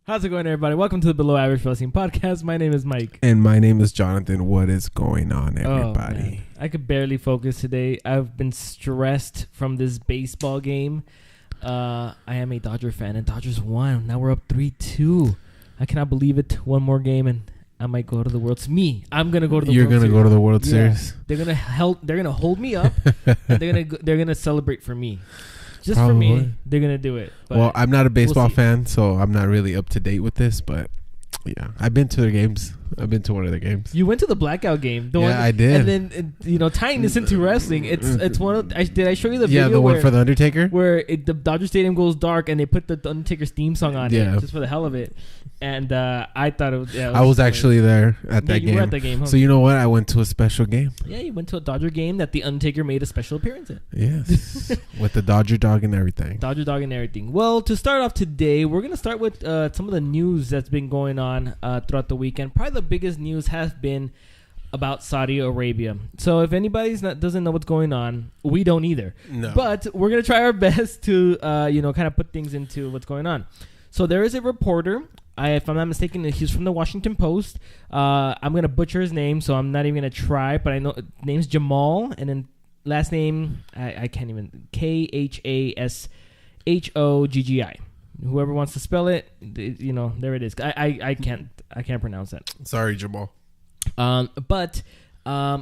How's it going, everybody? Welcome to the Below Average Wrestling Podcast. My name is Mike. And my name is Jonathan. What is going on, everybody? I could barely focus today. I've been stressed from this baseball game. I am a Dodger fan, and Dodgers won. Now we're up 3-2. I cannot believe it. One more game, and I might go to the World Series. I'm gonna go to the You're World gonna Series. go to the World Series. They're gonna help. They're gonna hold me up. And they're gonna celebrate for me. Just Probably. for me, they're gonna do it. But well, I'm not a baseball we'll fan, so I'm not really up to date with this. But yeah, I've been to their games. I've been to one of the games. You went to the blackout game. The one I did. And then tying this into wrestling, it's one of. Did I show you the video? Yeah, the one for the Undertaker, where the Dodger Stadium goes dark and they put the Undertaker's theme song on it just for the hell of it. And I thought it was. Yeah, I was actually there at that game. You were at that game. Huh? So you know what? I went to a special game. Yeah, you went to a Dodger game that the Undertaker made a special appearance in. Yes, with the Dodger dog and everything. Dodger dog and everything. Well, to start off today, we're gonna start with some of the news that's been going on throughout the weekend. Probably the biggest news has been about Saudi Arabia. So if anybody doesn't know what's going on, we don't either. No. But we're gonna try our best to kind of put things into what's going on. So there is a reporter. If I'm not mistaken, he's from the Washington Post. I'm going to butcher his name, so I'm not even going to try. But I know name's Jamal, and then last name, I can't even, Khashoggi. Whoever wants to spell it, there it is. I can't pronounce that. Sorry, Jamal. But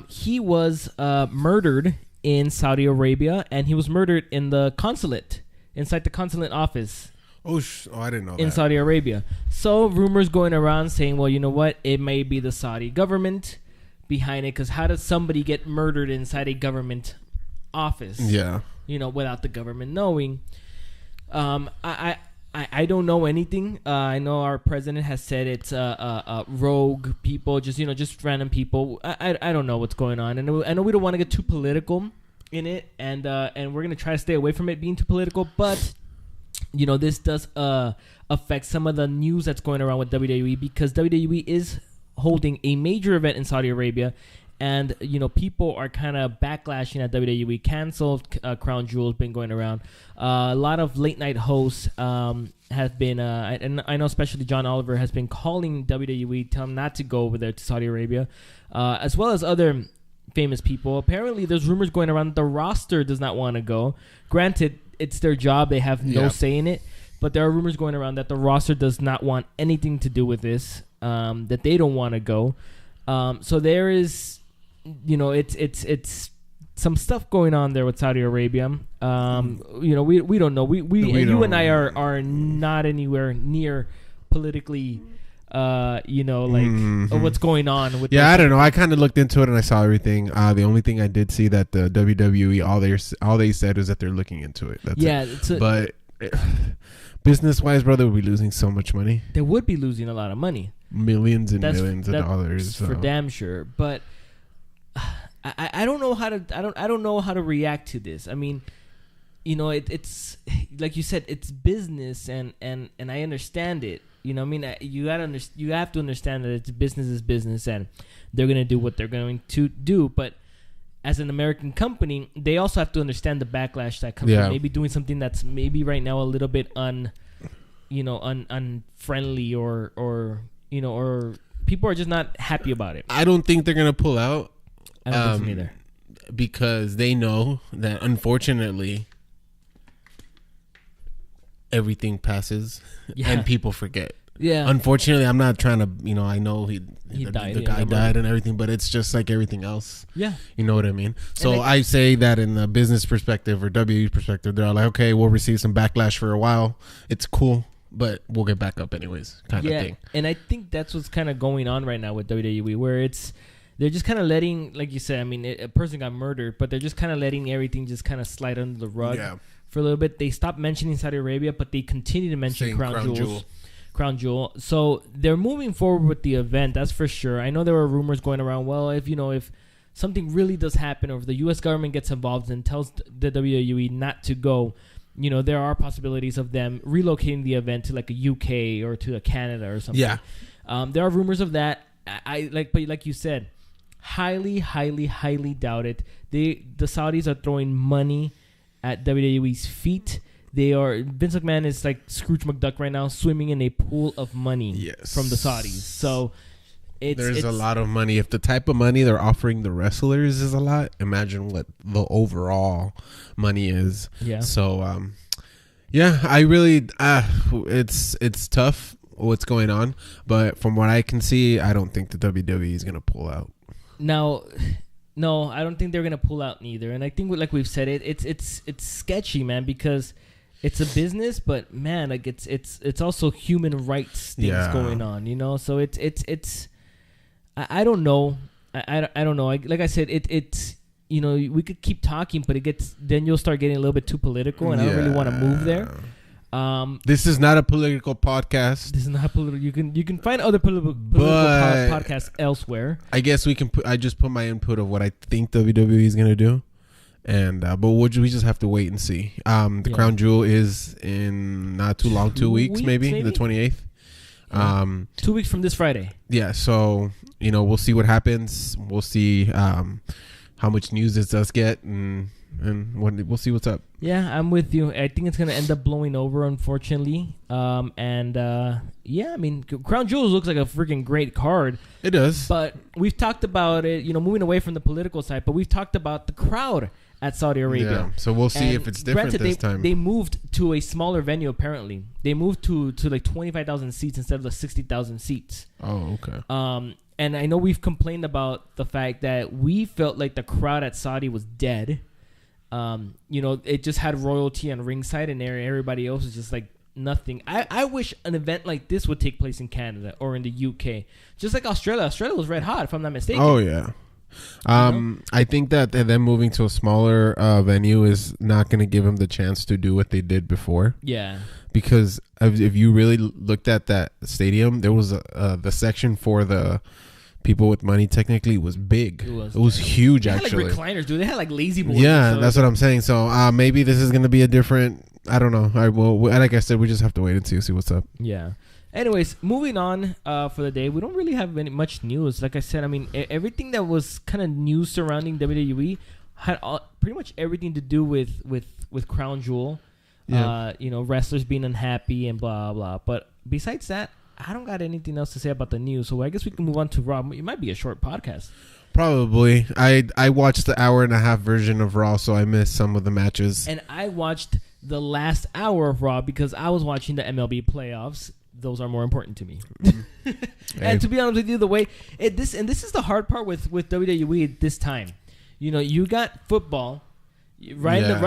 he was murdered in Saudi Arabia, and he was murdered in the consulate, inside the consulate office. Oh, I didn't know that. In Saudi Arabia. So rumors going around saying, well, you know what? It may be the Saudi government behind it, because how does somebody get murdered inside a government office? Yeah. Without the government knowing. I don't know anything. I know our president has said it's rogue people, just random people. I don't know what's going on, and I know we don't want to get too political in it, and we're gonna try to stay away from it being too political, but. This does affect some of the news that's going around with WWE, because WWE is holding a major event in Saudi Arabia, and people are kind of backlashing at WWE. Canceled Crown Jewel has been going around. A lot of late night hosts have been, and I know especially John Oliver has been calling WWE, tell them not to go over there to Saudi Arabia, as well as other famous people. Apparently, there's rumors going around that the roster does not want to go. Granted, it's their job. They have no say in it. But there are rumors going around that the roster does not want anything to do with this, that they don't want to go. So there is, it's some stuff going on there with Saudi Arabia. We don't know. You and I are not anywhere near politically what's going on with I don't know. I kind of looked into it and I saw everything. The only thing I did see that the WWE all they said is that they're looking into it. That's it. But business wise, brother, we're losing so much money. They would be losing a lot of money, millions and millions of dollars, for damn sure. But I don't know how to I don't know how to react to this. I mean, it's like you said, it's business, and I understand it. You have to understand that it's business is business, and they're going to do what they're going to do. But as an American company, they also have to understand the backlash that comes from maybe doing something that's maybe right now a little bit unfriendly, or people are just not happy about it. I don't think they're going to pull out. I don't think so either. Because they know that, unfortunately, everything passes and people forget. Yeah. Unfortunately, I'm not trying to, I know the guy died and everything, but it's just like everything else. Yeah. You know what I mean? So I say that in the business perspective or WWE perspective, they're like, okay, we'll receive some backlash for a while. It's cool, but we'll get back up anyways, kind of thing. And I think that's what's kind of going on right now with WWE, where they're just kind of letting, like you said, a person got murdered, but they're just kind of letting everything just kind of slide under the rug. Yeah. For a little bit. They stopped mentioning Saudi Arabia, but they continue to mention Crown Jewel. So they're moving forward with the event, that's for sure. I know there were rumors going around, well, if something really does happen, or if the U.S. government gets involved and tells the WWE not to go, there are possibilities of them relocating the event to like a UK or to a Canada or something. Yeah. There are rumors of that. But like you said, highly, highly, highly doubt it. The Saudis are throwing money at WWE's feet. Vince McMahon is like Scrooge McDuck right now, swimming in a pool of money from the Saudis. So there's a lot of money. If the type of money they're offering the wrestlers is a lot, imagine what the overall money is. Yeah. So I really it's tough what's going on, but from what I can see, I don't think the WWE is gonna pull out. Now, no, I don't think they're gonna pull out neither. And I think, like we've said, it's sketchy, man, because it's a business, but man, like it's also human rights things going on, you know. So it's I don't know. I don't know. Like I said, it's you know, we could keep talking, but then you'll start getting a little bit too political, and I don't really want to move there. This is not a political podcast. This is not political. You can find other political podcasts elsewhere. I guess we can. I just put my input of what I think WWE is gonna do, and but we just have to wait and see. The Crown Jewel is in not too long, 2 weeks maybe, the 28th. 2 weeks from this Friday. Yeah. So you know, we'll see what happens. We'll see how much news this does get, and we'll see what's up. Yeah, I'm with you. I think it's gonna end up blowing over, unfortunately. I mean, Crown Jewels looks like a freaking great card. It does. But we've talked about it, you know, moving away from the political side. But we've talked about the crowd at Saudi Arabia. Yeah. So we'll see if it's different this time. They moved to a smaller venue. Apparently, they moved to like 25,000 seats instead of the 60,000 seats. Oh, okay. And I know we've complained about the fact that we felt like the crowd at Saudi was dead. You know, it just had royalty on ringside, and everybody else was just like nothing. I wish an event like this would take place in Canada or in the UK, just like Australia. Australia was red hot, if I'm not mistaken. Oh yeah. I think that them moving to a smaller venue is not going to give them the chance to do what they did before. Yeah. Because if you really looked at that stadium, there was the section for the people with money technically was big. It was huge. They actually had like recliners, dude. They had like lazy boys. Yeah, that's what I'm saying. So maybe this is gonna be a different. I don't know. Like I said, we just have to wait and see what's up. Yeah. Anyways, moving on for the day, we don't really have much news. Like I said, I mean, everything that was kind of news surrounding WWE had pretty much everything to do with Crown Jewel. Yeah. You know, wrestlers being unhappy and blah blah. But besides that, I don't got anything else to say about the news, so I guess we can move on to Raw. It might be a short podcast. Probably. I watched the 1.5-hour version of Raw, so I missed some of the matches. And I watched the last hour of Raw because I was watching the MLB playoffs. Those are more important to me. And to be honest with you, the way this is the hard part with WWE at this time. You know, you got football, right? Yeah.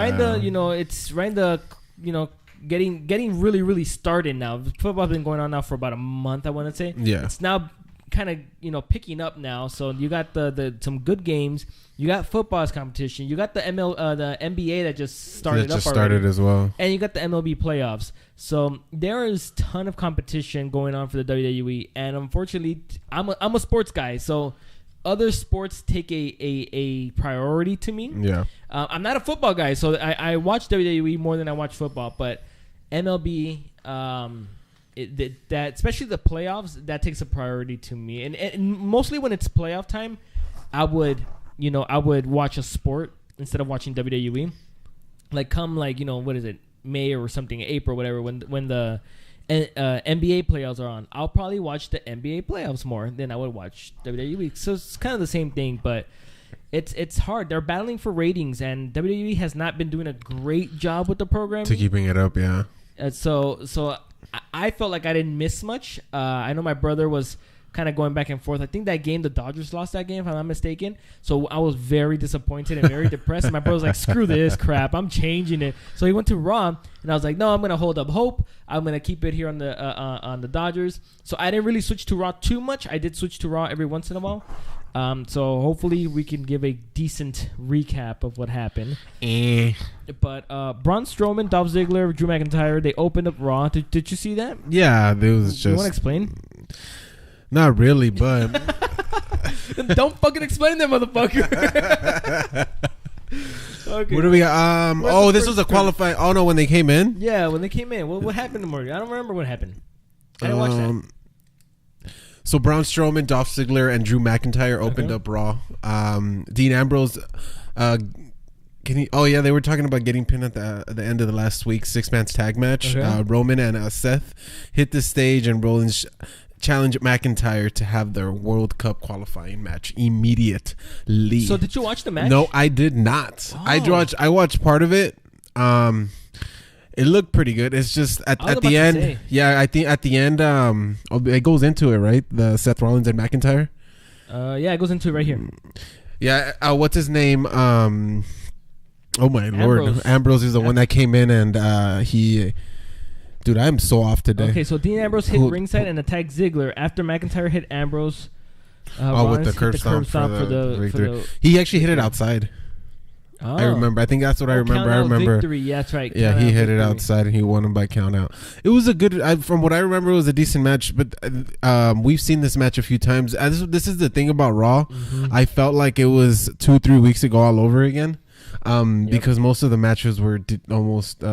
Getting really, really started now. Football's been going on now for about a month, I want to say. Yeah. It's now kind of, you know, picking up now. So you got the some good games. You got football's competition. You got the NBA that just started as well. And you got the MLB playoffs. So there is a ton of competition going on for the WWE. And unfortunately, I'm a sports guy. So other sports take a priority to me. Yeah. I'm not a football guy, so I watch WWE more than I watch football. But MLB, that especially the playoffs, that takes a priority to me. And mostly when it's playoff time, I would watch a sport instead of watching WWE. Like come what is it, May or something, April, whatever, when the NBA playoffs are on, I'll probably watch the NBA playoffs more than I would watch WWE. So it's kind of the same thing, but it's hard. They're battling for ratings, and WWE has not been doing a great job with the program to keeping it up. Yeah. So I felt like I didn't miss much. I know my brother was kind of going back and forth. I think that game, the Dodgers lost that game, if I'm not mistaken. So I was very disappointed and very depressed. And my brother was like, screw this crap, I'm changing it. So he went to Raw, and I was like, no, I'm going to hold up hope. I'm going to keep it here on the Dodgers. So I didn't really switch to Raw too much. I did switch to Raw every once in a while. So hopefully we can give a decent recap of what happened. But Braun Strowman, Dolph Ziggler, Drew McIntyre, they opened up Raw. Did you see that? Yeah, it was just... You want to explain? Not really, but... Don't fucking explain that, motherfucker. Okay. What do we got? This was a qualifying... Oh, no, when they came in? Yeah, when they came in. What happened to Morgan? I don't remember what happened. I didn't watch that. So Braun Strowman, Dolph Ziggler, and Drew McIntyre opened up Raw. Dean Ambrose They were talking about getting pinned at the end of the last week's 6-man tag match. Okay. Roman and Seth hit the stage, and Rollins challenged McIntyre to have their World Cup qualifying match immediately. So did you watch the match? No, I did not. Oh. I watched part of it. It looked pretty good. It's just at the end. Yeah, I think at the end, it goes into it, right? The Seth Rollins and McIntyre. Yeah, it goes into it right here. Yeah, what's his name? Oh my Lord, Ambrose is the one that came in and he. Dude, I'm so off today. Okay, so Dean Ambrose hit ringside and attacked Ziggler after McIntyre hit Ambrose. With the curb stomp for the victory. He actually hit it outside. Oh. I remember. I think that's what I remember. I remember. Victory. Yeah, that's right. Yeah, he hit it outside and he won him by count out. It was a good. From what I remember, it was a decent match. But we've seen this match a few times. This is the thing about Raw. Mm-hmm. I felt like it was 2-3 weeks ago all over again. Because most of the matches were almost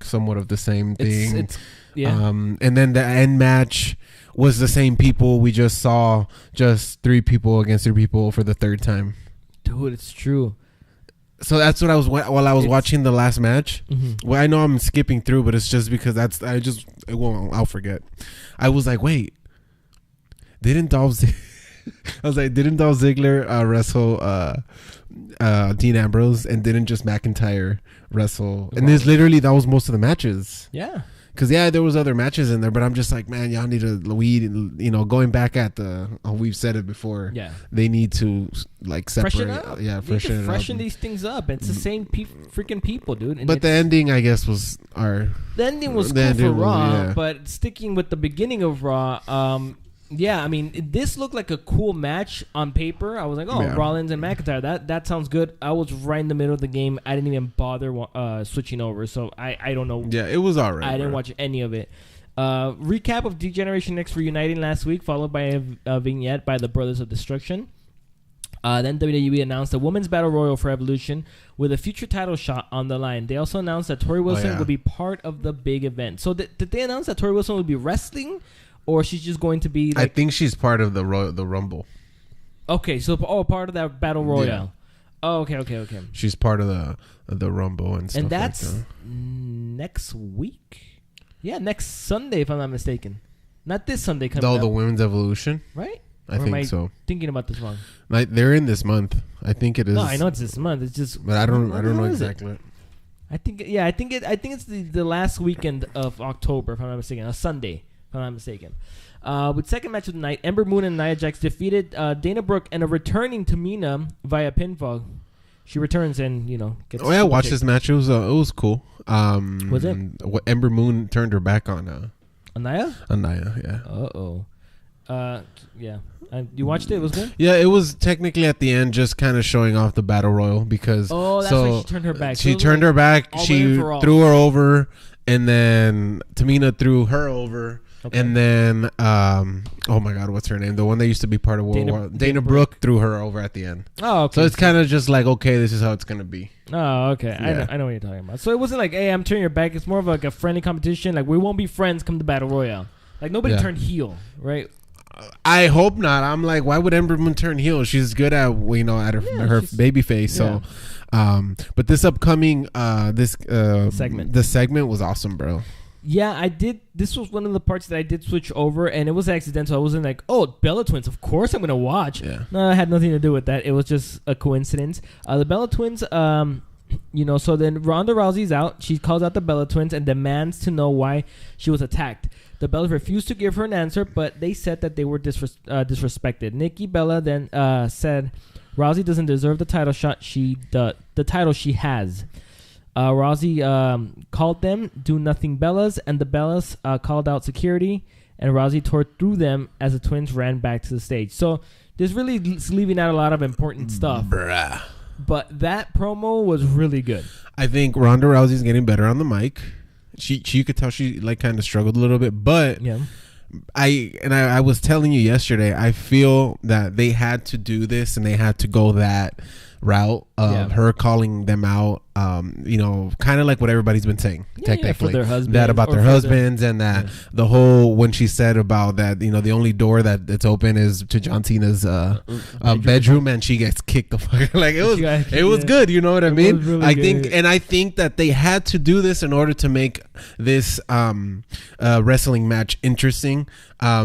somewhat of the same thing. And then the end match was the same people. We just saw just 3 people against 3 people for the 3rd time. Dude, it's true. So that's what I was while I was watching the last match. Mm-hmm. Well, I know I'm skipping through, but it's just because I'll forget. I was like, wait, didn't Dolph Ziggler wrestle Dean Ambrose, and didn't just McIntyre wrestle? And that was most of the matches. Yeah. Because there was other matches in there, but I'm just like, man, y'all need to going back at we've said it before. Yeah, they need to separate. Freshen up. Yeah, freshen these things up. It's the same freaking people, dude. And but the ending, I guess, was cool for Raw. But sticking with the beginning of Raw, yeah, I mean, this looked like a cool match on paper. I was like, Rollins and McIntyre, that sounds good. I was right in the middle of the game. I didn't even bother switching over, so I don't know. Yeah, it was all right. I didn't watch any of it. Recap of D-Generation X reuniting last week, followed by a vignette by the Brothers of Destruction. Then WWE announced a Women's Battle Royal for Evolution with a future title shot on the line. They also announced that Tori Wilson would be part of the big event. So did they announce that Tori Wilson would be wrestling? Or she's just going to be I think she's part of the Rumble. Okay, so part of that Battle Royale. Yeah. Oh, okay. She's part of the Rumble and stuff. And that's like that. Next week? Yeah, next Sunday, if I'm not mistaken. Not this Sunday coming up. The Women's Evolution? Right? I think so. Thinking about this wrong. They're in this month. I think it is. No, I know it's this month. It's just But I don't know exactly. I think it's the last weekend of October, if I'm not mistaken. A Sunday. If I'm not mistaken. With second match of the night, Ember Moon and Nia Jax defeated Dana Brooke and a returning Tamina via pinfall. She returns and gets. I watched this match. It was cool. Was it? Ember Moon turned her back on Nia? On Nia, yeah. Yeah. You watched it? It was good? Yeah, it was technically at the end just kind of showing off the Battle Royal because. Oh, that's why she turned her back. She turned her back. She threw her over, and then Tamina threw her over. Okay. And then, oh my God, what's her name? The one that used to be part of World War. Dana Brooke threw her over at the end. Oh, okay. So it's kind of just like, okay, this is how it's gonna be. Oh, okay. Yeah. I know what you're talking about. So it wasn't like, hey, I'm turning your back. It's more of like a friendly competition. Like we won't be friends come to Battle Royale. Like nobody turned heel, right? I hope not. I'm like, why would Ember Moon turn heel? She's good at her baby face. So, but this upcoming segment, the segment was awesome, bro. Yeah, I did. This was one of the parts that I did switch over, and it was accidental. I wasn't like, oh, Bella Twins, of course I'm going to watch. Yeah. No, it had nothing to do with that. It was just a coincidence. The Bella Twins, so then Ronda Rousey's out. She calls out the Bella Twins and demands to know why she was attacked. The Bellas refused to give her an answer, but they said that they were disrespected. Nikki Bella then said Rousey doesn't deserve the title shot. The title she has. Rousey called them do nothing Bellas, and the Bellas called out security, and Rousey tore through them as the twins ran back to the stage. So this really is leaving out a lot of important stuff. Bruh. But that promo was really good. I think Ronda Rousey's getting better on the mic. You could tell she kind of struggled a little bit, but yeah. I was telling you yesterday, I feel that they had to do this and they had to go that route of her calling them out. You know, kind of like what everybody's been saying, technically, that about their husbands, and that the whole when she said about that, you know, the only door that's open is to John Cena's bedroom, and she gets kicked the fuck. Like it was good. You know what I mean? Really I think that they had to do this in order to make this wrestling match interesting,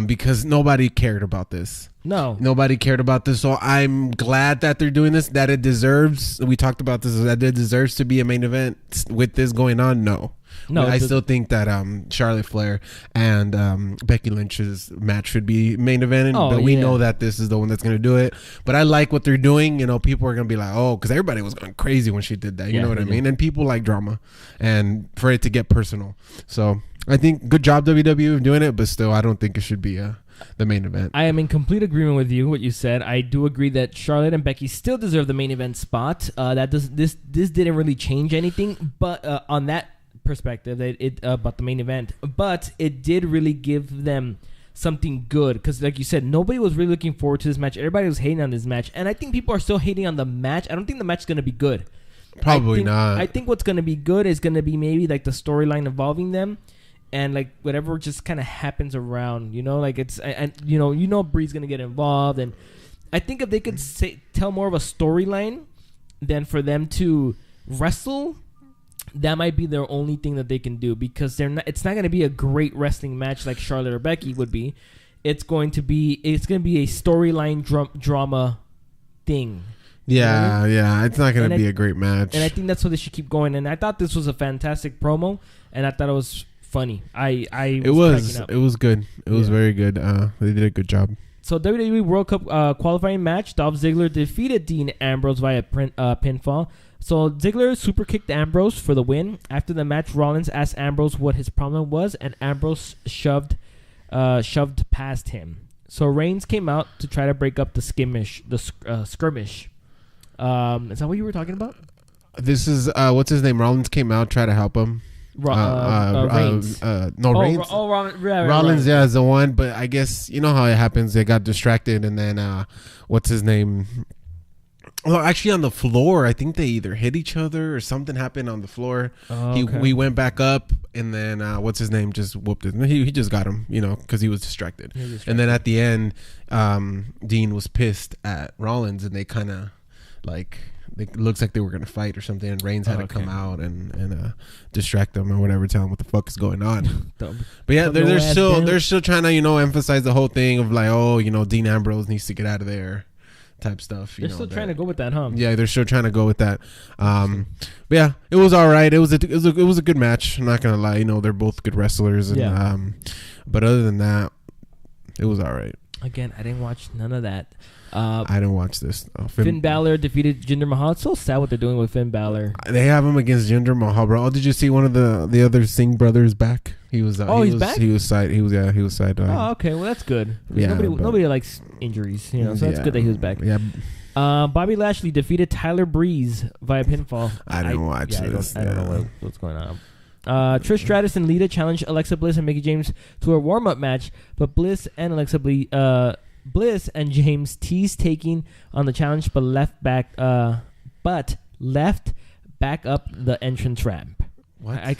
because nobody cared about this. Nobody cared about this. So I'm glad that they're doing this, that it deserves, we talked about this, that it deserves to be a main event with this going on. No, I still think that Charlotte Flair and Becky Lynch's match should be main evented, but we know that this is the one that's going to do it. But I like what they're doing. You know, people are going to be like, oh, because everybody was going crazy when she did that. You know what I mean? And people like drama, and for it to get personal. So I think good job WWE doing it, but still I don't think it should be the main event. I am in complete agreement with you, what you said. I do agree that Charlotte and Becky still deserve the main event spot. This didn't really change anything, but on that perspective, about the main event, but it did really give them something good, because like you said, nobody was really looking forward to this match. Everybody was hating on this match, and I think people are still hating on the match. I don't think the match is going to be good. Probably not. I think what's going to be good is going to be maybe like the storyline involving them. And like whatever just kind of happens around, you know, like it's, and you know, Bree's gonna get involved, and I think if they could tell more of a storyline than for them to wrestle, that might be their only thing that they can do, because it's not gonna be a great wrestling match like Charlotte or Becky would be. It's gonna be a storyline drama thing. Yeah, it's not gonna be a great match, and I think that's what they should keep going. And I thought this was a fantastic promo, and I thought it was funny. It was good. It was very good. They did a good job. So WWE World Cup qualifying match, Dolph Ziggler defeated Dean Ambrose via pinfall. So Ziggler super kicked Ambrose for the win. After the match, Rollins asked Ambrose what his problem was, and Ambrose shoved past him. So Reigns came out to try to break up the skirmish. Is that what you were talking about? This is what's his name? Rollins came out, tried to help him. Reigns. Reigns. Rollins, is the one. But I guess you know how it happens. They got distracted, and then what's his name? Well, actually, on the floor, I think they either hit each other or something happened on the floor. We went back up, and then what's his name just whooped it. He just got him, you know, because he was distracted. And then at the end, Dean was pissed at Rollins, and they kind of like. It looks like they were gonna fight or something, and Reigns had to come out and distract them or whatever, tell them what the fuck is going on. But yeah, they're still trying to, you know, emphasize the whole thing of like, oh, you know, Dean Ambrose needs to get out of there, type stuff. They're still trying to go with that, huh? Yeah, they're still trying to go with that. But yeah, it was all right. It was a good match. I'm not gonna lie. You know, they're both good wrestlers, and but other than that, it was all right. Again, I didn't watch none of that. I didn't watch this. Finn Balor defeated Jinder Mahal. It's so sad what they're doing with Finn Balor. They have him against Jinder Mahal, bro. Oh, did you see one of the other Singh brothers back? He was. He's back. He was side. Oh, okay. Well, that's good. Yeah, nobody likes injuries, you know. So that's good that he was back. Yeah. Bobby Lashley defeated Tyler Breeze via pinfall. I didn't watch this. I don't know what's going on. Trish Stratus and Lita challenged Alexa Bliss and Mickie James to a warm-up match, but Bliss and James teased taking on the challenge, but left back up the entrance ramp. What?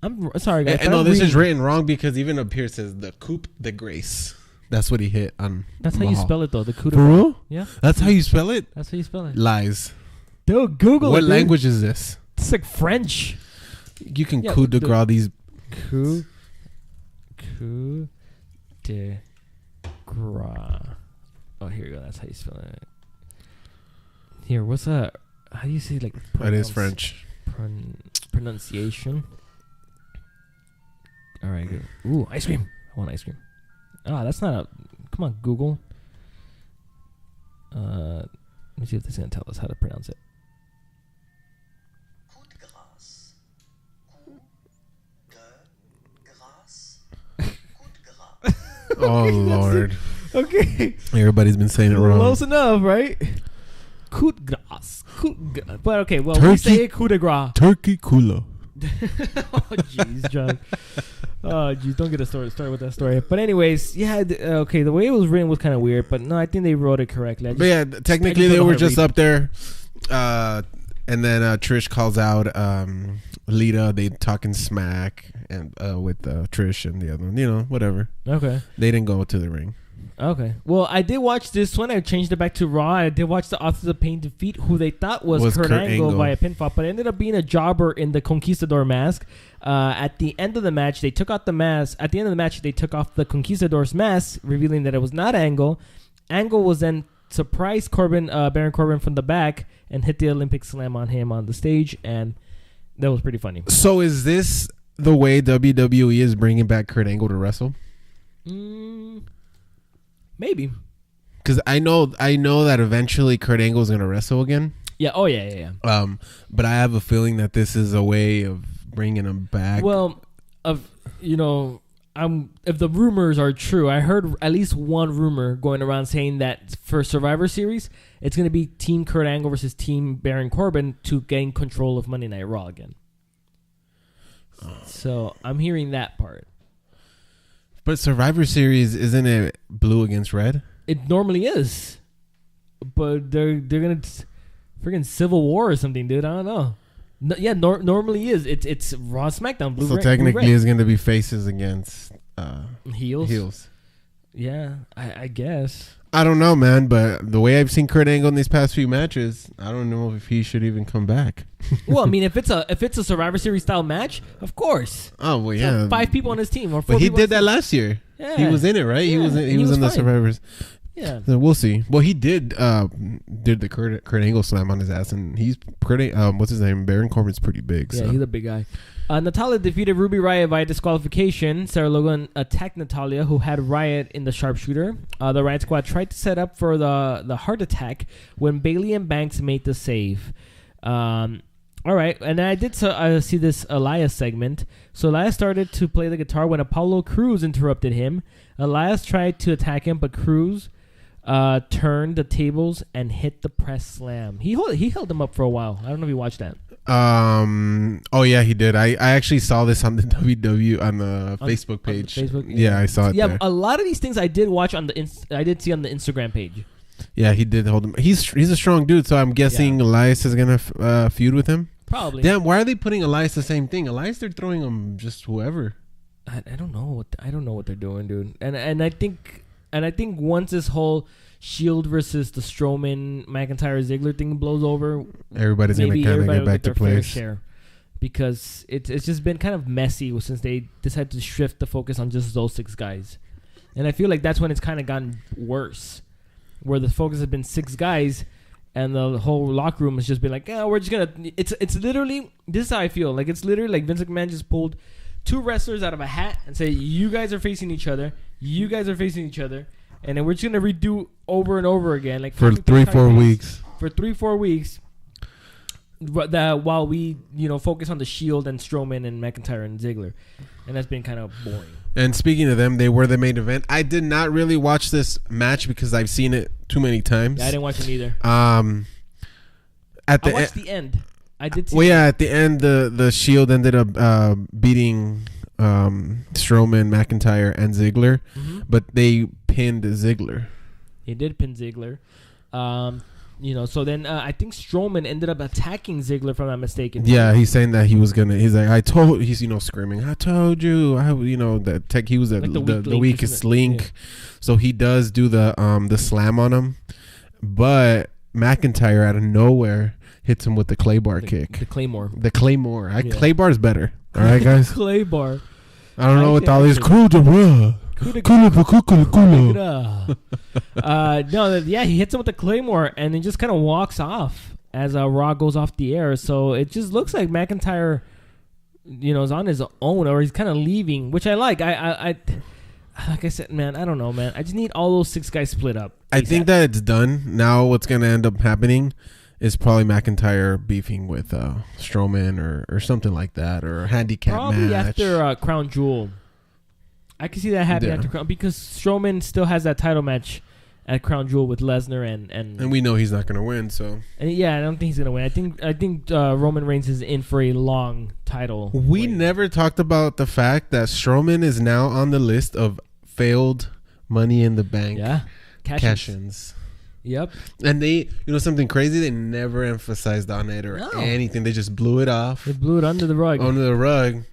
I'm sorry, guys. No, this is written wrong, because even up here it says the coup de grace. That's what he hit on. That's Mahal. How you spell it, though. The coup de grace. For real? Yeah. That's how you spell it? That's how you spell it. Lies. Dude, Google what it. What language is this? It's like French. You can coup de grace these. Coup de grace. Oh, here you go. That's how you spell it. Here, what's that? How do you say like? It is French. Pronunciation. All right, good. Ooh, ice cream. I want ice cream. That's not a. Come on, Google. Let me see if this is gonna tell us how to pronounce it. Oh Lord. Okay. Everybody's been saying it wrong. Close enough, right? Coup de grace. But okay, well, we say coup de grace. Turkey cooler. Oh jeez, John. Oh, geez, don't get a story with that story. But anyways, yeah, okay, the way it was written was kind of weird, but no, I think they wrote it correctly. But yeah, technically they were just up there, and then Trish calls out Lita. They talking smack and with Trish and the other one, whatever. Okay. They didn't go to the ring. Okay. Well, I did watch this one. I changed it back to Raw. I did watch the Authors of Pain defeat who they thought was Kurt Angle via pinfall, but it ended up being a jobber in the Conquistador mask. At the end of the match, they took out the mask. At the end of the match, they took off the Conquistador's mask, revealing that it was not Angle. Angle was then surprised Baron Corbin from the back and hit the Olympic Slam on him on the stage, and that was pretty funny. So is this the way WWE is bringing back Kurt Angle to wrestle? Maybe, because I know that eventually Kurt Angle is going to wrestle again. Yeah. Oh yeah. But I have a feeling that this is a way of bringing him back. Well, if the rumors are true, I heard at least one rumor going around saying that for Survivor Series, it's going to be Team Kurt Angle versus Team Baron Corbin to gain control of Monday Night Raw again. So I'm hearing that part. But Survivor Series, isn't it blue against red? It normally is. But they're going to freaking Civil War or something, dude. I don't know. No, yeah, normally is. It's Raw SmackDown blue. So technically it's going to be faces against heels. Yeah, I guess. I don't know, man, but the way I've seen Kurt Angle in these past few matches, I don't know if he should even come back. Well, I mean, if it's a Survivor Series style match, of course. Oh well, yeah. 5 people on his team, or 4 but he did that last year. Yeah. He was in it, right? Yeah, he was in the Survivors. Yeah. So we'll see. Well, he did the Kurt Angle slam on his ass, and he's pretty. What's his name? Baron Corbin's pretty big. Yeah, so. He's a big guy. Natalia defeated Ruby Riott via disqualification. Sarah Logan attacked Natalia, who had Riott in the sharpshooter. The Riott Squad tried to set up for the heart attack when Bayley and Banks made the save. All right, and I did see this Elias segment. So Elias started to play the guitar when Apollo Crews interrupted him. Elias tried to attack him, but Crews turned the tables and hit the press slam. He held him up for a while. I don't know if you watched that. Oh yeah, he did. I actually saw this on the WWE on the Facebook page. Facebook? Yeah, I saw it. Yeah, there. A lot of these things I did watch on I did see on the Instagram page. Yeah, he did hold him. He's a strong dude, so I'm guessing Elias is gonna feud with him. Probably. Damn, why are they putting Elias the same thing? Elias, they're throwing him just whoever. I don't know what they're doing, dude. And I think once this whole Shield versus the Strowman McIntyre Ziggler thing blows over, everybody's gonna kind of get back to place. Share, because it's just been kind of messy since they decided to shift the focus on just those 6 guys, and I feel like that's when it's kind of gotten worse, where the focus has been 6 guys, and the whole locker room has just been like, yeah, we're just gonna. It's literally, this is how I feel. Like it's literally like Vince McMahon just pulled 2 wrestlers out of a hat and say, you guys are facing each other. You guys are facing each other. And then we're just going to redo over and over again. Like for 3-4 weeks. For 3-4 weeks. While we, focus on the Shield and Strowman and McIntyre and Ziggler. And that's been kind of boring. And speaking of them, they were the main event. I did not really watch this match because I've seen it too many times. Yeah, I didn't watch it either. I watched the end. I did see at the end, the Shield ended up beating Strowman, McIntyre, and Ziggler. Mm-hmm. But they pinned Ziggler. He did pin Ziggler. So then I think Strowman ended up attacking Ziggler, if I'm not mistaken. Yeah, he's saying that he was gonna. He's like, he's screaming, I told you. That he was the weakest link. Yeah. So he does do the slam on him, but McIntyre out of nowhere hits him with the Claybar kick. The Claymore. Claybar is better. All right, guys. Claybar. I don't know what all these he hits him with the Claymore and then just kind of walks off as Raw goes off the air. So it just looks like McIntyre, is on his own, or he's kind of leaving, which I like. I like I said, man, I don't know, man. I just need all those 6 guys split up. I think that it's done. Now what's going to end up happening is probably McIntyre beefing with Strowman or something like that, or a handicap probably match. After Crown Jewel. I can see that happening after Crown, because Strowman still has that title match at Crown Jewel with Lesnar and we know he's not gonna win. So I don't think he's gonna win. I think Roman Reigns is in for a long title. We never talked about the fact that Strowman is now on the list of failed Money in the Bank cash-ins. Yep. And they, something crazy, they never emphasized on it or anything. They just blew it off. They blew it under the rug.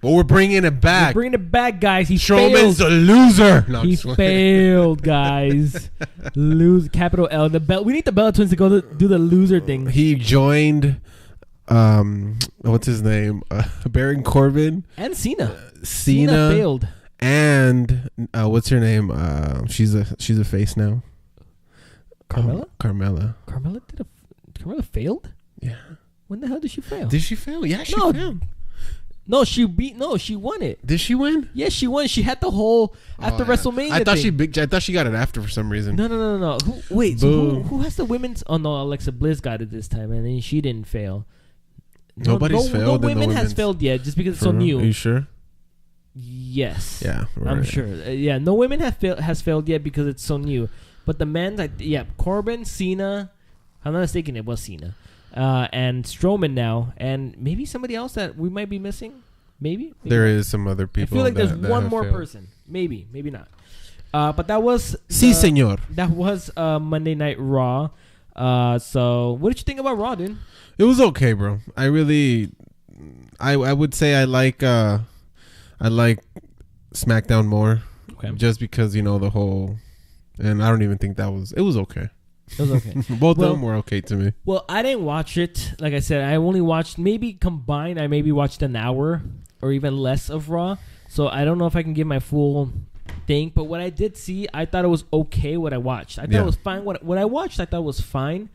But we're bringing it back. We're bringing it back, guys. Strowman's a loser. No, he failed, guys. Lose, capital L. The Bell. We need the Bella Twins to go do the loser thing. He joined, what's his name? Baron Corbin. And Cena. Cena failed. And what's her name? She's a face now. Carmella? Carmella failed? Yeah. When the hell did she fail? Did she fail? Yeah, she failed. No, she won it. Did she win? Yes, she won. She had the whole after WrestleMania. I thought she got it after for some reason. No. Who has the women's? Oh no, Alexa Bliss got it this time, and then she didn't fail. Nobody's failed. No women has failed yet, just because it's so new. Are you sure? Yes. Yeah, right. I'm sure. No women has failed yet because it's so new. But the men's, Corbin, Cena, I'm not mistaken, it was Cena, and Strowman now, and maybe somebody else that we might be missing. Maybe there is some other people. I feel like there's one more person. Maybe not. But that was señor. That was Monday Night Raw. So what did you think about Raw, dude? It was okay, bro. I would say I like SmackDown more, just because the whole. And I don't even think it was okay. It was okay. Both of them were okay to me. Well, I didn't watch it. Like I said, I only watched, maybe combined, I maybe watched an hour or even less of Raw. So I don't know if I can give my full thing. But what I did see, I thought it was okay what I watched. I thought it was fine. What I watched, I thought was fine.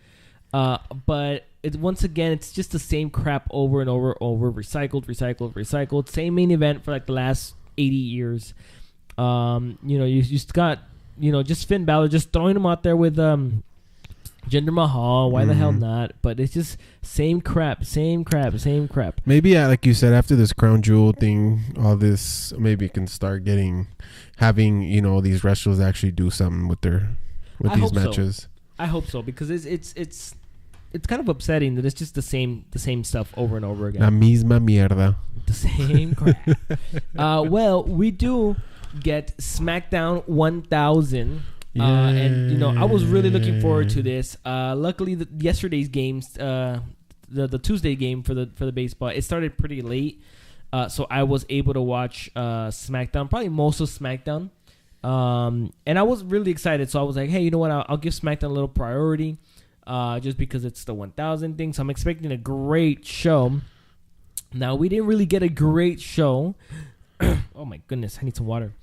But once again, it's just the same crap over and over, recycled. Same main event for like the last 80 years. You just got... just Finn Balor, just throwing him out there with Jinder Mahal. Why the hell not? But it's just same crap. Maybe, like you said, after this Crown Jewel thing, all this, maybe it can start having these wrestlers actually do something with these matches. So. I hope so, because it's kind of upsetting that it's just the same stuff over and over again. La misma mierda. The same crap. Well, we do get Smackdown 1000, and I was really looking forward to this. Luckily, yesterday's games, the Tuesday game for the baseball, it started pretty late, so I was able to watch Smackdown, probably most of Smackdown, and I was really excited. So I was like, hey, you know what? I'll give Smackdown a little priority, just because it's the 1000 thing. So I'm expecting a great show. Now, we didn't really get a great show. Oh my goodness, I need some water.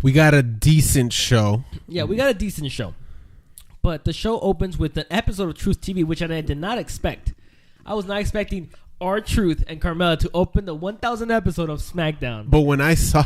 We got a decent show. Yeah, we got a decent show. But the show opens with an episode of Truth TV, which I did not expect. I was not expecting R-Truth and Carmella to open the 1000 episode of SmackDown. But when I saw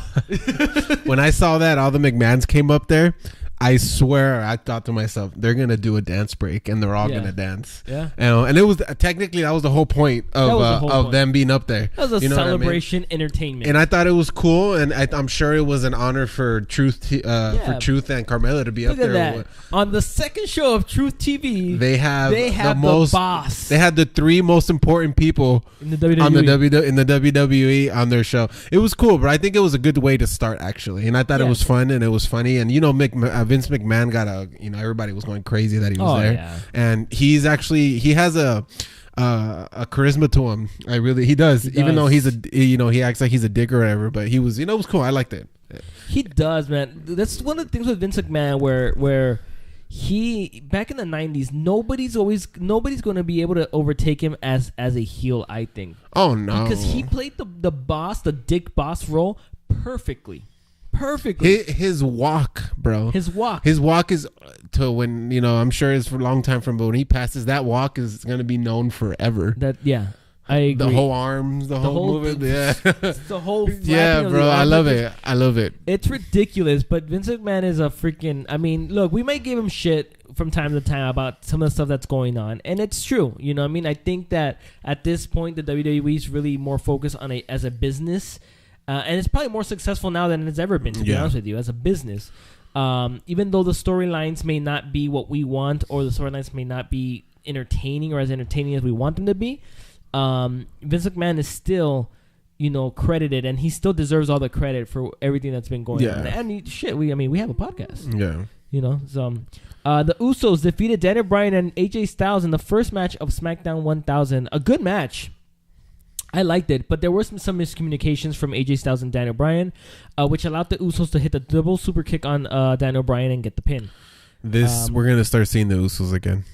that all the McMahons came up there, I swear I thought to myself, they're going to do a dance break and they're all going to dance. Yeah. And it was technically, that was the whole point of them being up there. That was a celebration entertainment. And I thought it was cool. And I'm sure it was an honor for Truth for Truth and Carmella to be up there. Look at that. On the second show of Truth TV, they have the boss. They had the three most important people in the WWE. In the WWE on their show. It was cool, but I think it was a good way to start, actually. And I thought it was fun and it was funny. And, Vince McMahon got everybody was going crazy that he was there. Yeah. And he has a charisma to him. He does. Even though he acts like he's a dick or whatever, but he was, it was cool. I liked it. He does, man. That's one of the things with Vince McMahon where he, back in the 90s, nobody's going to be able to overtake him as a heel, I think. Oh no. Because he played the boss, the dick boss role perfectly. His walk, bro. His walk is to when, I'm sure it's for a long time from, but when he passes, that walk is going to be known forever. I agree. The whole arms, the whole movement. The whole yeah, bro. I love it. It's ridiculous, but Vince McMahon is a freaking, look, we might give him shit from time to time about some of the stuff that's going on, and it's true. I think that at this point, the WWE is really more focused on as a business. And it's probably more successful now than it's ever been, to be honest with you, as a business. Even though the storylines may not be what we want, or the storylines may not be entertaining or as entertaining as we want them to be, Vince McMahon is still, credited, and he still deserves all the credit for everything that's been going on. And we have a podcast. Yeah. So the Usos defeated Daniel Bryan and AJ Styles in the first match of SmackDown 1000. A good match. I liked it, but there were some miscommunications from AJ Styles and Daniel Bryan, which allowed the Usos to hit the double super kick on Daniel Bryan and get the pin. We're going to start seeing the Usos again.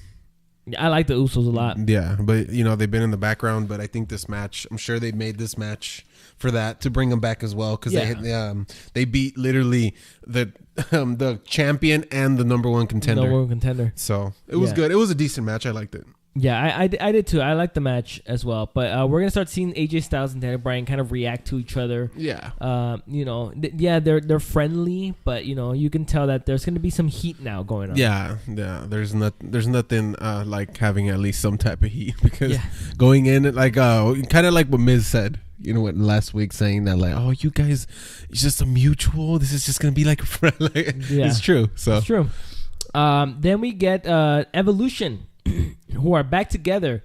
I like the Usos a lot. Yeah, but they've been in the background. But I think this match, I'm sure they made this match for that, to bring them back as well, because they beat literally the champion and the number one contender. So it was good. It was a decent match. I liked it. Yeah, I did too. I liked the match as well. But we're gonna start seeing AJ Styles and Daniel Bryan kind of react to each other. Yeah. They're friendly, but you can tell that there's gonna be some heat now going on. Yeah. There's nothing like having at least some type of heat, because going in like kind of like what Miz said. What last week, saying that like, oh, you guys, it's just a mutual. This is just gonna be like a friend. It's true. So it's true. Then we get Evolution, who are back together.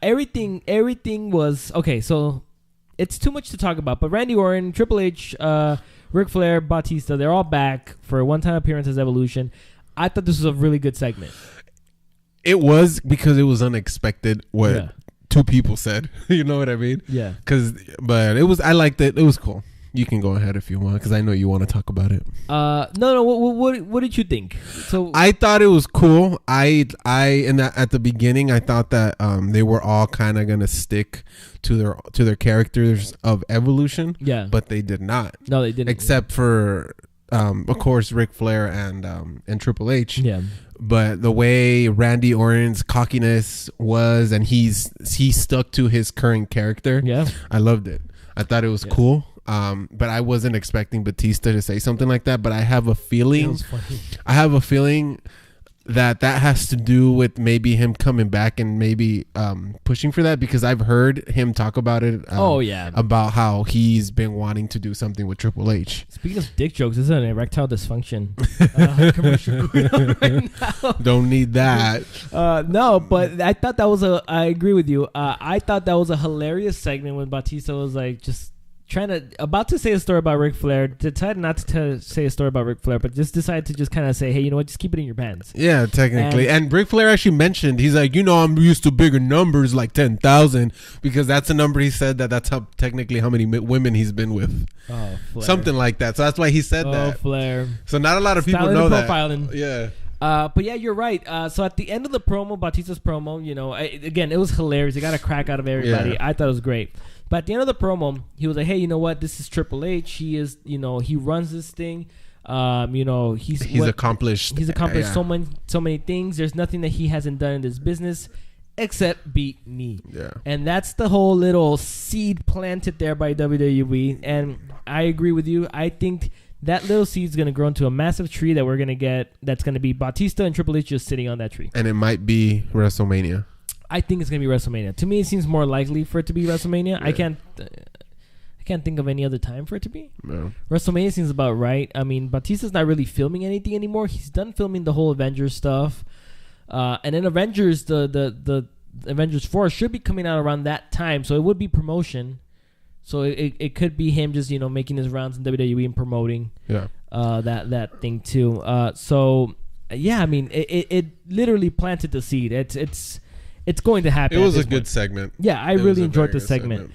Everything was okay. So it's too much to talk about. But Randy Orton, Triple H, Ric Flair, Batista, they're all back for a one-time appearance as Evolution. I thought this was a really good segment. It was, because it was unexpected what two people said. You know what I mean? Yeah. But it was. I liked it. It was cool. You can go ahead if you want, because I know you want to talk about it. No. What did you think? So I thought it was cool. At the beginning, I thought that they were all kind of gonna stick to their characters of Evolution. Yeah. But they did not. No, they didn't. Except for, of course, Ric Flair and Triple H. Yeah. But the way Randy Orton's cockiness was, and he stuck to his current character. Yeah. I loved it. I thought it was cool. But I wasn't expecting Batista to say something like that. But I have a feeling that has to do with maybe him coming back and maybe pushing for that, because I've heard him talk about it. About how he's been wanting to do something with Triple H. Speaking of dick jokes, this is an erectile dysfunction commercial going on right now. Don't need that. No, but I thought that was I agree with you. I thought that was a hilarious segment when Batista was like just about to say a story about Ric Flair, decided not to say a story about Ric Flair, but just decided to just kind of say, hey, you know what, just keep it in your pants. Yeah, technically. And Ric Flair actually mentioned, he's like, I'm used to bigger numbers like 10,000, because that's a number he said that's technically how many women he's been with. Oh, Flair. Something like that. So that's why he said that. Oh, Flair. So not a lot of people know that. Profiling. Yeah. But yeah, you're right. So at the end of the promo, Batista's promo, again, it was hilarious. It got a crack out of everybody. Yeah. I thought it was great. But at the end of the promo, he was like, hey, you know what? This is Triple H. He is, he runs this thing. He's accomplished. He's accomplished so many things. There's nothing that he hasn't done in this business except beat me. Yeah. And that's the whole little seed planted there by WWE. And I agree with you. I think that little seed is going to grow into a massive tree that we're going to get. That's going to be Batista and Triple H just sitting on that tree. And it might be WrestleMania. I think it's going to be WrestleMania. To me, it seems more likely for it to be WrestleMania. Yeah. I can't think of any other time for it to be. No. WrestleMania seems about right. I mean, Batista's not really filming anything anymore. He's done filming the whole Avengers stuff. And then Avengers, the Avengers 4 should be coming out around that time. So it would be promotion. So it could be him just, making his rounds in WWE and promoting that thing too. Yeah, I mean, it literally planted the seed. It's going to happen. It was a good segment. Yeah, I really enjoyed the segment.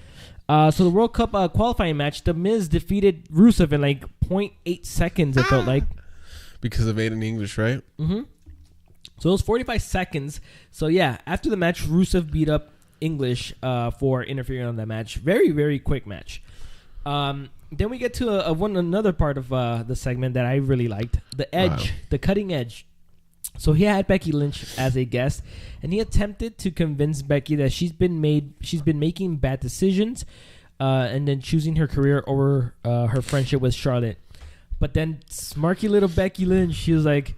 So the World Cup qualifying match, The Miz defeated Rusev in like 0.8 seconds, it felt like. Because of Aiden English, right? Mm-hmm. So it was 45 seconds. So yeah, after the match, Rusev beat up English for interfering on that match. Very, very quick match. Then we get to another part of the segment that I really liked. The Edge, the cutting edge. So he had Becky Lynch as a guest, and he attempted to convince Becky that she's been making bad decisions, and then choosing her career over her friendship with Charlotte. But then smarky little Becky Lynch, she was like,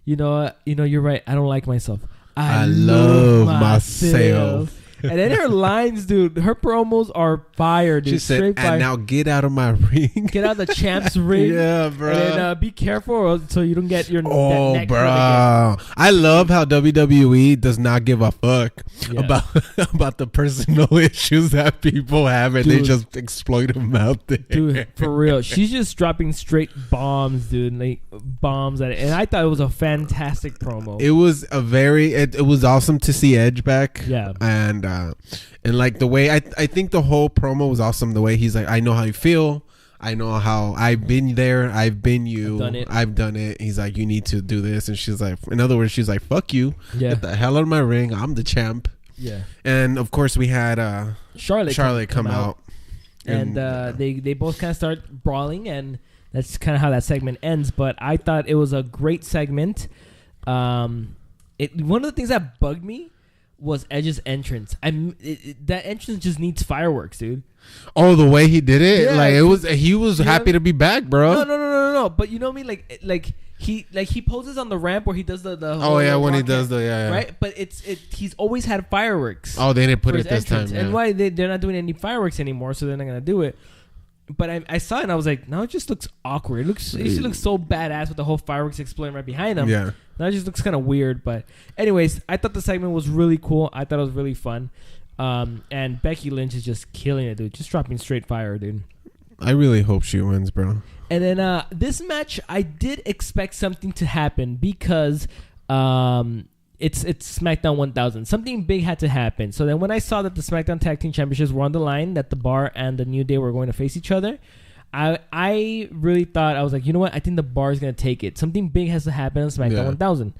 you're right. I don't like myself. I love myself. And then her lines, dude, her promos are fire, dude. She said, and now get out of my ring. Get out of the champ's ring. Yeah, bro. And be careful so you don't get your neck bro. I love how WWE does not give a fuck about the personal issues that people have, and they just exploit them out there. Dude, for real. She's just dropping straight bombs, dude. Like, bombs at it. And I thought it was a fantastic promo. It was it was awesome to see Edge back. Yeah. And like the way I think the whole promo was awesome. The way he's like, I know how you feel. I know how I've been there. I've been you. I've done it. He's like, you need to do this. And she's like, in other words, she's like, fuck you. Yeah. Get the hell out of my ring. I'm the champ. Yeah. And of course we had Charlotte come out. And they both kind of start brawling, and that's kind of how that segment ends. But I thought it was a great segment. One of the things that bugged me was Edge's entrance. That entrance just needs fireworks, dude. Oh, the way he did it, he was happy to be back, bro. No. But you know what I mean, like he poses on the ramp where he does the when he does right. But he's always had fireworks. Oh, they didn't put it this time. And why they're not doing any fireworks anymore, so they're not gonna do it. But I saw it and I was like, no, it just looks awkward. It just looks so badass with the whole fireworks exploding right behind him. Yeah. Now it just looks kind of weird. But anyways, I thought the segment was really cool. I thought it was really fun. And Becky Lynch is just killing it, dude. Just dropping straight fire, dude. I really hope she wins, bro. And then this match, I did expect something to happen because it's SmackDown 1000. Something big had to happen. So then when I saw that the SmackDown Tag Team Championships were on the line, that the Bar and the New Day were going to face each other, I really thought, I was like, you know what? I think the Bar is going to take it. Something big has to happen on SmackDown 1000.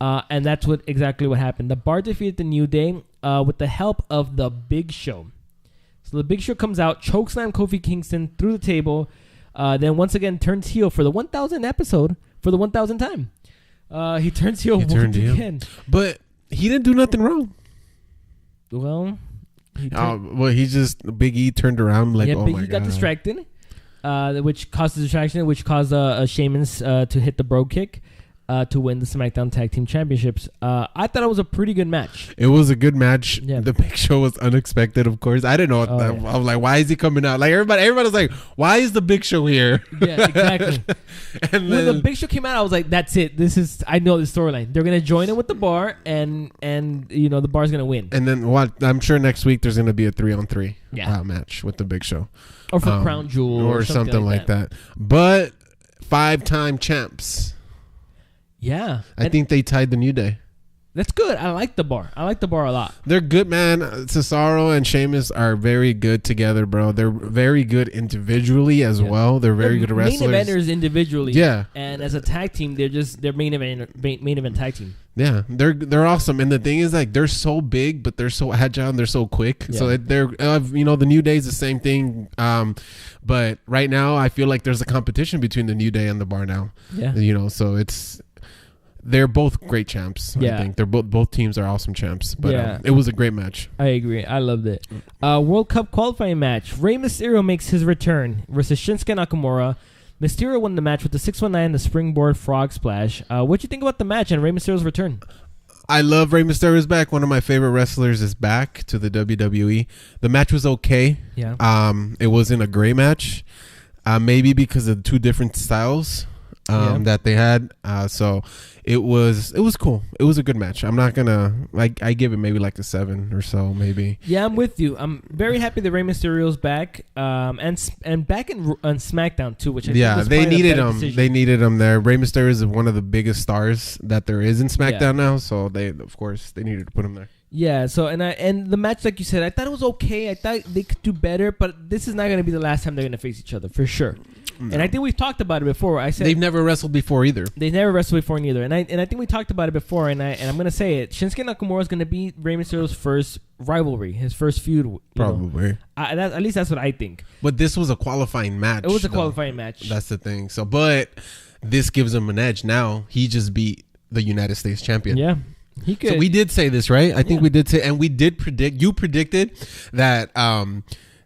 And that's exactly what happened. The Bar defeated the New Day with the help of the Big Show. So the Big Show comes out, chokeslam Kofi Kingston through the table, then once again turns heel for the 1000th episode for the 1000th time. He turns heel once again. But he didn't do nothing wrong. Well, he just Big E turned around like, oh my god. Big E got distracted, which caused the distraction, which caused Sheamus to hit the bro kick. To win the SmackDown Tag Team Championships. I thought it was a pretty good match. It was a good match. Yeah. The Big Show was unexpected, of course. I didn't know. I was like, why is he coming out? Like everybody was like, why is the Big Show here? Yeah, exactly. And when the Big Show came out, I was like, that's it. I know the storyline. They're gonna join it with the Bar, and the Bar's gonna win. And then I'm sure next week there's gonna be a 3-on-3 match with the Big Show, or for Crown Jewel, or something like that. But 5-time champs. Yeah. I think they tied the New Day. That's good. I like the Bar. I like the Bar a lot. They're good, man. Cesaro and Sheamus are very good together, bro. They're very good individually as well. They're very good wrestlers. Main eventers individually. Yeah. And as a tag team, they're main event tag team. Yeah, they're awesome. And the thing is, like, they're so big, but they're so agile and they're so quick. Yeah. So they're the New Day is the same thing. But right now, I feel like there's a competition between the New Day and the Bar now. Yeah. So they're both great champs. I think they're both teams are awesome champs. But it was a great match. I agree. I loved it. World Cup qualifying match. Rey Mysterio makes his return versus Shinsuke Nakamura. Mysterio won the match with the 619 and the springboard frog splash. What do you think about the match and Rey Mysterio's return? I love Rey Mysterio's back. One of my favorite wrestlers is back to the WWE. The match was okay. Yeah. It wasn't a great match. Maybe because of the two different styles that they had. So it was cool. It was a good match. I'm not gonna I give it maybe like a 7 or so, maybe. Yeah, I'm with you. I'm very happy that Rey Mysterio's back, and back on SmackDown too, which I think was they needed him. They needed him there. Rey Mysterio is one of the biggest stars that there is in SmackDown now, so they needed to put him there. Yeah, so and the match, like you said, I thought it was okay. I thought they could do better, but this is not going to be the last time they're going to face each other for sure. No. And I think we've talked about it before. I said they've never wrestled before either. They've never wrestled before neither. And I think we talked about it before. And I'm going to say it. Shinsuke Nakamura is going to be Rey Mysterio's first rivalry, his first feud. Probably. At least that's what I think. But this was a qualifying match. It was a qualifying match. That's the thing. So, but this gives him an edge now. He just beat the United States champion. Yeah. He could. So we did say this, right? I think we did say, and we did predict. You predicted that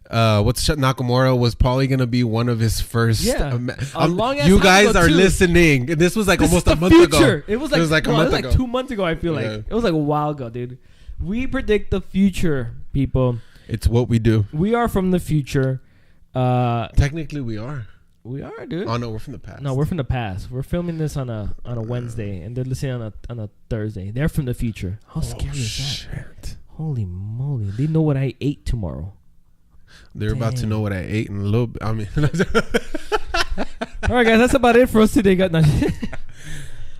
Nakamura was probably gonna be one of his first. Yeah, you guys are listening. This was like almost a month ago. It was like a month ago. 2 months ago. I feel like it was like a while ago, dude. We predict the future, people. It's what we do. We are from the future. Technically, we are. We are, dude. Oh no, we're from the past. No, we're from the past. We're filming this on a Wednesday, and they're listening on a Thursday. They're from the future. How scary is that? Shit. Holy moly! They know what I ate tomorrow. They're about to know what I ate in a little bit. I mean, all right, guys, that's about it for us today.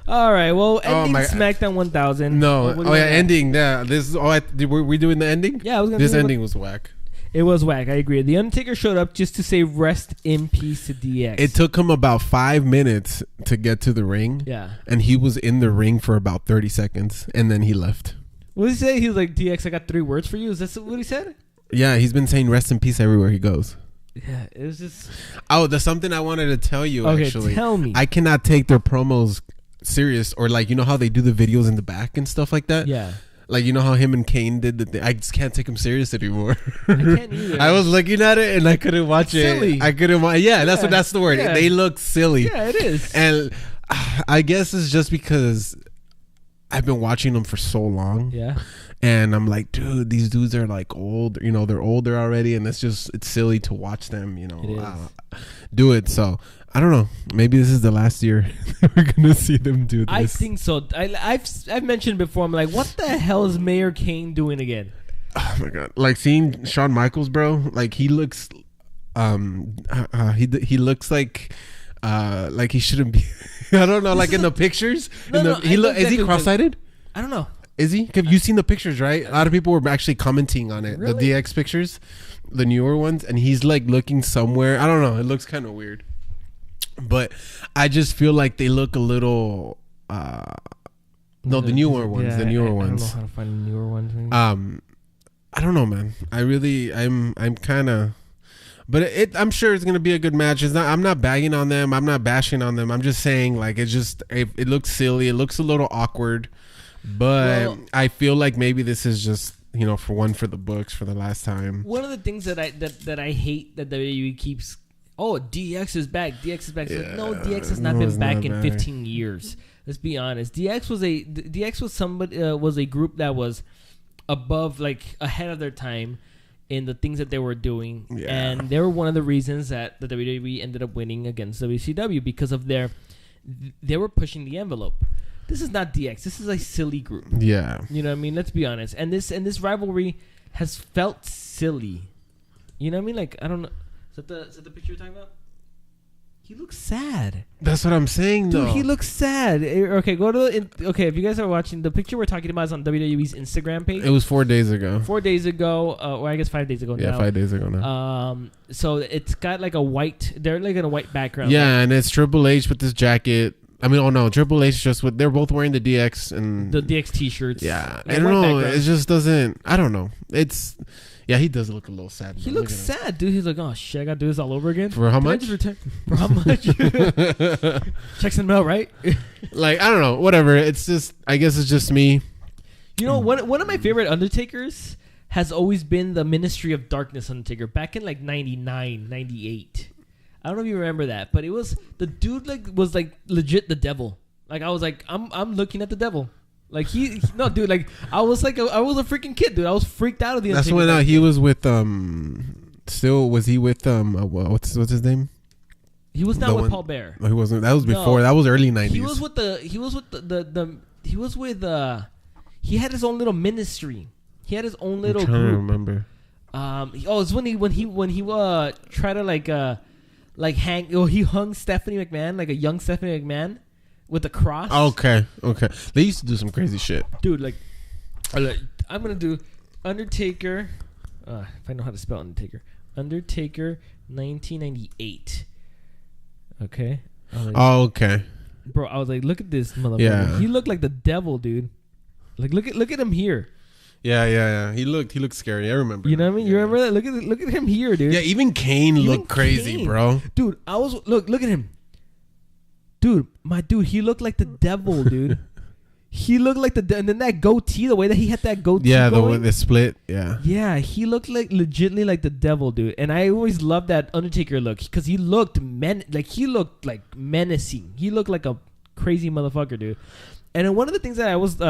All right, well, ending Smackdown 1000. No, ending. Yeah, this is all. Were we doing the ending? Yeah, I was gonna. This ending was whack. It was whack. I agree. The Undertaker showed up just to say rest in peace to DX. It took him about 5 minutes to get to the ring. Yeah, and he was in the ring for about 30 seconds, and then he left. What did he say? He was like, DX, I got 3 words for you. Is that what he said? Yeah, he's been saying rest in peace everywhere he goes. Yeah, it was just... Oh, there's something I wanted to tell you, actually. Tell me. I cannot take their promos serious, or like, you know how they do the videos in the back and stuff like that? Yeah. Like, you know how him and Kane did the thing? I just can't take him serious anymore. I can't either. I was looking at it and I couldn't watch it. Silly. I couldn't watch. Yeah, that's the word. Yeah. They look silly. Yeah, it is. And I guess it's just because I've been watching them for so long. Yeah. And I'm like, dude, these dudes are like old. You know, they're older already, and it's silly to watch them. You know, do it. So I don't know. Maybe this is the last year we're gonna see them do this. I think so. I've mentioned before. I'm like, what the hell is Mayor Kane doing again? Oh my god! Like seeing Shawn Michaels, bro. Like he looks, he looks like he shouldn't be. I don't know. Like in the pictures, is he cross-eyed? I don't know. Is he? Have you seen the pictures, right? A lot of people were actually commenting on it. Really? The DX pictures, the newer ones, and he's like looking somewhere. I don't know. It looks kind of weird. But I just feel like they look a little no, the newer ones. Yeah, the newer ones. I don't know how to find the newer ones. Maybe. I don't know, man. I'm kind of, but I'm sure it's gonna be a good match. I'm not bagging on them. I'm not bashing on them. I'm just saying like it looks silly. It looks a little awkward. But I feel like maybe this is just, you know, for the books for the last time. One of the things that I hate that WWE keeps, DX is back. DX is back. Yeah, like, no, DX has not been back in 15 years. Let's be honest. DX was a group that was above, like ahead of their time in the things that they were doing, and they were one of the reasons that the WWE ended up winning against WCW because of they were pushing the envelope. This is not DX. This is a silly group. Yeah. You know what I mean? Let's be honest. And this rivalry has felt silly. You know what I mean? Like, I don't know. Is that the picture you're talking about? He looks sad. That's what I'm saying, though. Dude, he looks sad. Okay, if you guys are watching, the picture we're talking about is on WWE's Instagram page. It was 4 days ago. 4 days ago, or I guess 5 days ago now. Yeah, 5 days ago now. So it's got like they're like in a white background. Yeah, and it's Triple H with this jacket. I mean, Triple H they're both wearing the DX and the DX t-shirts. Yeah, I don't know. It just doesn't. I don't know. He does look a little sad. He looks sad, dude. He's like, oh shit, I gotta do this all over again. For how much? For how much? Checks in the mail, right? Like, I don't know. Whatever. It's just. I guess it's just me. You know, one of my favorite Undertakers has always been the Ministry of Darkness Undertaker back in like 99, 98. I don't know if you remember that, but it was the dude was legit the devil. Like I was like, I'm looking at the devil. Like no, dude. Like I was a freaking kid, dude. I was freaked out of the. That's when he was with Still, was he with what's his name? He was not with Paul Bear. No, he wasn't. That was before. No, that was early 90s. He had his own little ministry. He had his own little group. I don't remember. It's when he tried to he hung Stephanie McMahon, like a young Stephanie McMahon, with a cross. Okay. They used to do some crazy shit, dude. Like, I'm gonna do Undertaker. If I know how to spell Undertaker. Undertaker 1998. Okay. Okay. Bro, I was like, look at this motherfucker. Yeah. He looked like the devil, dude. Like, look at him here. Yeah. He looked scary. I remember. You know what I mean? You remember that? Look at him here, dude. Yeah, even Kane looked crazy, bro. Dude, look at him. Dude, he looked like the devil, dude. He looked like and then that goatee, the way that he had that goatee. Yeah, the split. Yeah. Yeah, he looked like legitimately like the devil, dude. And I always loved that Undertaker look because he looked menacing. He looked like a crazy motherfucker, dude. And then one of the things that I was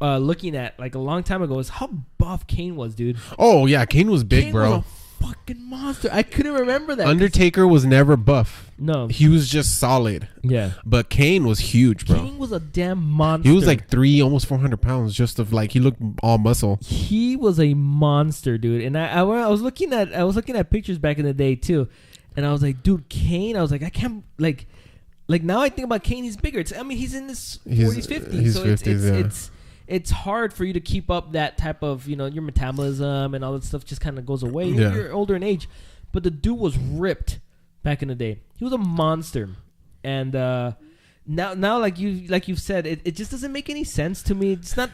looking at like a long time ago is how buff Kane was, dude. Oh yeah, Kane was big, bro. Was a fucking monster. I couldn't remember that. Undertaker was never buff. No, he was just solid. Yeah, but Kane was huge, bro. Kane was a damn monster. He was like almost 400 pounds, just of like he looked all muscle. He was a monster, dude. And I was looking at pictures back in the day too, and I was like, dude, Kane. I was like, I can't like now I think about Kane. He's bigger. He's in his 40s, 50s. He's so 50s, it's hard for you to keep up that type of, your metabolism and all that stuff just kind of goes away. Yeah. You're older in age. But the dude was ripped back in the day. He was a monster. And now like you've said, it just doesn't make any sense to me. It's not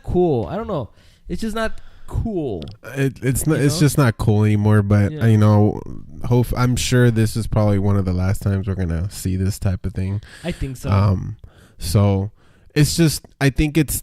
cool. I don't know. It's just not cool. It's just not cool anymore, but I'm sure this is probably one of the last times we're going to see this type of thing. I think so. So it's just, I think it's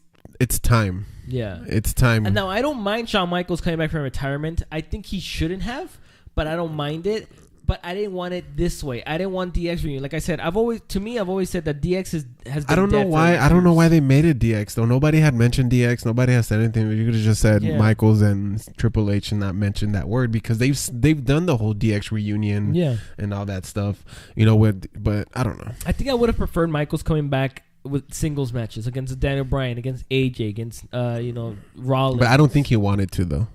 time. Yeah. It's time. And now I don't mind Shawn Michaels coming back from retirement. I think he shouldn't have, but I don't mind it. But I didn't want it this way. I didn't want DX reunion. Like I said, I've always said that DX has been I don't know why they made it DX though. Nobody had mentioned DX. Nobody has said anything. You could have just said Michaels and Triple H and not mentioned that word, because they've done the whole DX reunion and all that stuff. But I don't know. I think I would have preferred Michaels coming back with singles matches against Daniel Bryan, against AJ, against Rollins. But I don't think he wanted to though.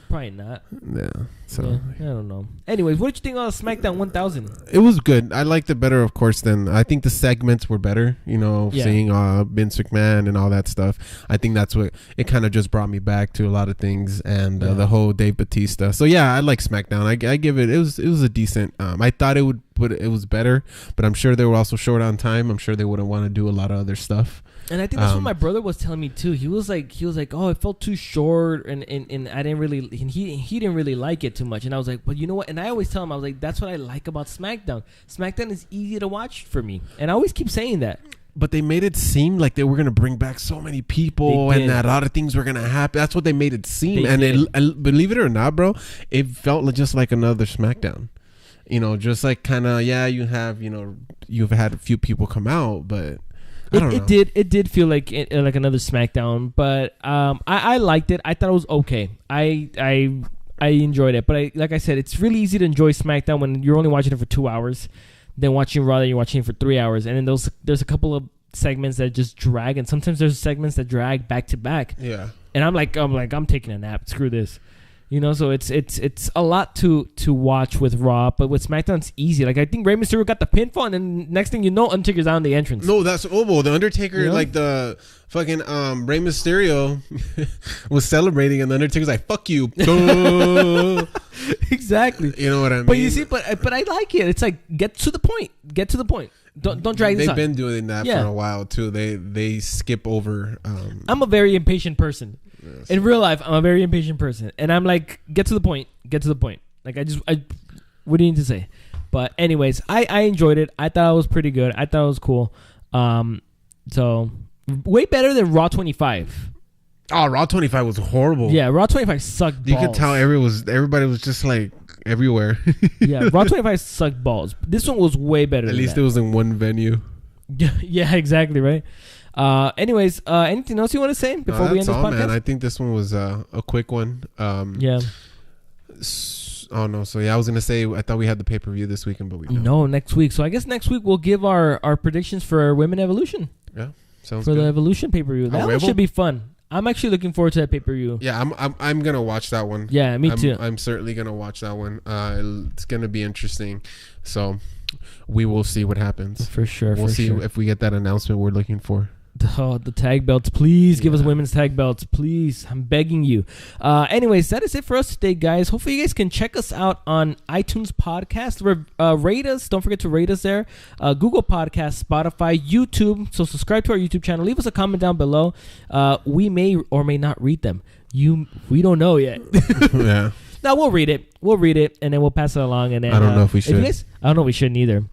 Probably not. Yeah. So I don't know. Anyways, what did you think of SmackDown 1000? It was good. I liked it better, of course, than I think the segments were better. Seeing Vince McMahon and all that stuff. I think that's what it kind of just brought me back to a lot of things, and the whole Dave Bautista. So yeah, I like SmackDown. I give it. It was a decent. I thought it would, but it was better. But I'm sure they were also short on time. I'm sure they wouldn't want to do a lot of other stuff. And I think that's what my brother was telling me too. He was like, oh, it felt too short, and I didn't really, and he didn't really like it too much. And I was like, but you know what? And I always tell him, I was like, that's what I like about SmackDown. SmackDown is easy to watch for me, and I always keep saying that. But they made it seem like they were going to bring back so many people and that a lot of things were going to happen. That's what they made it seem. Believe it or not, bro, it felt just like another SmackDown. Just like kind of, you've had a few people come out, but It did feel like another SmackDown, but I liked it. I thought it was okay. I enjoyed it, but like I said, it's really easy to enjoy SmackDown when you're only watching it for 2 hours, then watching Raw, you're watching it for 3 hours, and then there's a couple of segments that just drag, and sometimes there's segments that drag back to back. Yeah, and I'm taking a nap. Screw this. So it's a lot to watch with Raw, but with SmackDown it's easy. Like I think Rey Mysterio got the pinfall, and then next thing you know, Undertaker's out in the entrance. No, that's the Undertaker, like the fucking Rey Mysterio was celebrating, and the Undertaker's like, "Fuck you." Exactly. You know what I mean? But you see, but I like it. It's like get to the point. Don't drag this on. They've been doing that for a while too. They skip over. I'm a very impatient person. Yes. In real life, I'm a very impatient person, and I'm like, get to the point. Like what do you need to say? But anyways, I enjoyed it. I thought it was pretty good. I thought it was cool. So way better than Raw 25. Oh, Raw 25 was horrible. Yeah, Raw 25 sucked balls. You could tell everybody was just like everywhere. Yeah, Raw 25 sucked balls. This one was way better. At least it was in one venue. Yeah, exactly, right? Anyways, anything else you want to say before we end this podcast? Man. I think this one was a quick one. Yeah. Oh no! So I was gonna say I thought we had the pay-per-view this weekend, but we don't. No, next week. So I guess next week we'll give our predictions for Women Evolution. Yeah, sounds good. For the Evolution pay-per-view. That one should be fun. I'm actually looking forward to that pay-per-view. Yeah, I'm gonna watch that one. Yeah, me too. I'm certainly gonna watch that one. It's gonna be interesting. So we will see what happens. For sure. We'll see if we get that announcement we're looking for. The tag belts, please give us women's tag belts, please. I'm begging you. Anyways, that is it for us today, guys. Hopefully you guys can check us out on iTunes Podcast. Rate us. Don't forget to rate us there. Google Podcast, Spotify, YouTube. So subscribe to our YouTube channel. Leave us a comment down below. We may or may not read them. We don't know yet. Yeah. No, we'll read it, and then we'll pass it along. And then I don't know if we should. I don't know if we shouldn't either.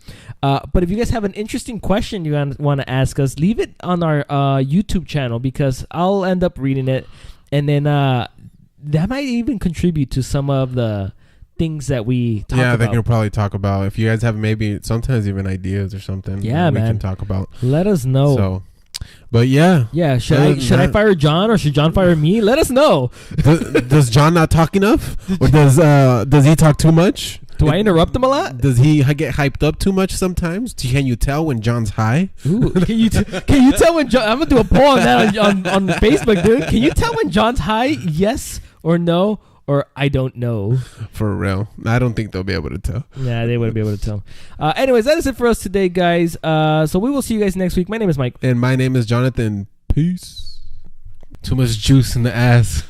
But if you guys have an interesting question you want to ask us, leave it on our YouTube channel, because I'll end up reading it, and then that might even contribute to some of the things that we talk about. Yeah, they can probably talk about. If you guys have maybe sometimes even ideas or something, yeah, we can talk about. Let us know. So But yeah. Should I fire Jon or should Jon fire me? Let us know. Does Jon not talk enough, or does he talk too much? Do I interrupt him a lot? Does he get hyped up too much sometimes? Can you tell when Jon's high? Ooh, can you tell when Jon? I'm gonna do a poll on that on Facebook, dude. Can you tell when Jon's high? Yes or no? Or I don't know. For real. I don't think they'll be able to tell. Yeah, they wouldn't be able to tell. Anyways, that is it for us today, guys. So we will see you guys next week. My name is Mike. And my name is Jonathan. Peace. Too much juice in the ass.